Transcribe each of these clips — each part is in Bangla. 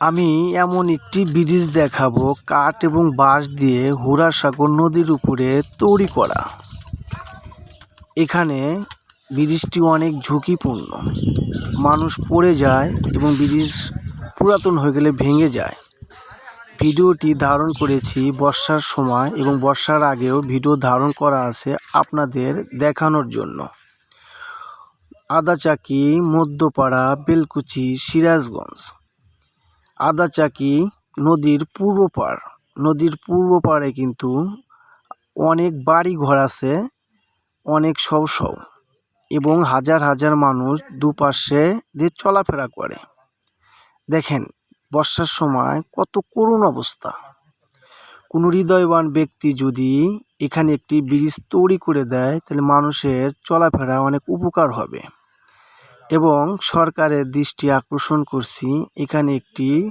আমি এমন একটি ব্রিজ দেখাবো কাঠ এবং বাঁশ দিয়ে হুড়াসাগর নদীর উপরে তৈরি করা। এখানে ব্রিজটি অনেক ঝুঁকিপূর্ণ, মানুষ পড়ে যায় এবং ব্রিজ পুরাতন হয়ে গেলে ভেঙে যায়। ভিডিওটি ধারণ করেছি বর্ষার সময় এবং বর্ষার আগেও ভিডিও ধারণ করা আছে আপনাদের দেখানোর জন্য। আদাচাকি, মধ্যপাড়া, বেলকুচি, সিরাজগঞ্জ। আদাচাকি নদীর পূর্ব পাড়, নদীর পূর্ব পাড়ে কিন্তু অনেক বাড়ি ঘর আছে, অনেক শৌ শৌ, এবং হাজার হাজার মানুষ দুপাশে দিয়ে চলাফেরা করে। দেখেন বর্ষার সময় কত করুণ অবস্থা। কোনো হৃদয়বান ব্যক্তি যদি এখানে একটি ব্রিজ তৈরি করে দেয় তাহলে মানুষের চলাফেরা অনেক উপকার হবে। এবং সরকারের দৃষ্টি আকর্ষণ করছি এখানে একটি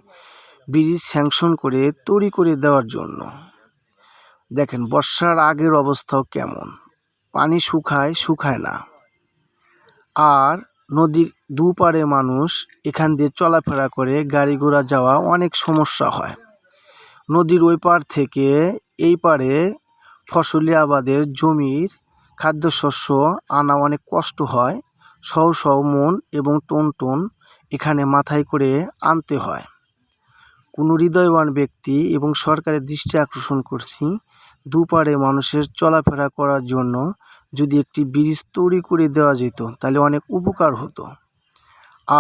ব্রিজ স্যাংশন করে তৈরি করে দেওয়ার জন্য। দেখেন বর্ষার আগের অবস্থাও কেমন, পানি শুকায় না। আর নদীর দুপারে মানুষ এখান দিয়ে চলাফেরা করে, গাড়ি ঘোড়া যাওয়া অনেক সমস্যা হয়। নদীর ওই পার থেকে এই পারে ফসলি আবাদের জমির খাদ্যশস্য আনা অনেক কষ্ট হয়। শৌ শৌ মন এবং টন এখানে মাথায় করে আনতে হয়। কোনো হৃদয়বান ব্যক্তি এবং সরকারের দৃষ্টি আকর্ষণ করছি দুপারে মানুষের চলাফেরা করার জন্য যদি একটি ব্রিজ তৈরি করে দেওয়া যেত তাহলে অনেক উপকার হতো।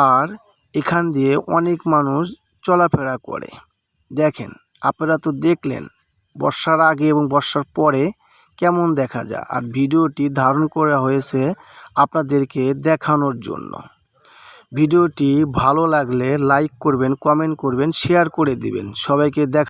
আর এখান দিয়ে অনেক মানুষ চলাফেরা করে। দেখেন আপনারা তো দেখলেন বর্ষার আগে এবং বর্ষার পরে কেমন দেখা যায়। আর ভিডিওটি ধারণ করা হয়েছে আপনাদেরকে দেখানোর জন্য। ভিডিওটি ভালো লাগলে লাইক করবেন, কমেন্ট করবেন, শেয়ার করে দিবেন। সবাইকে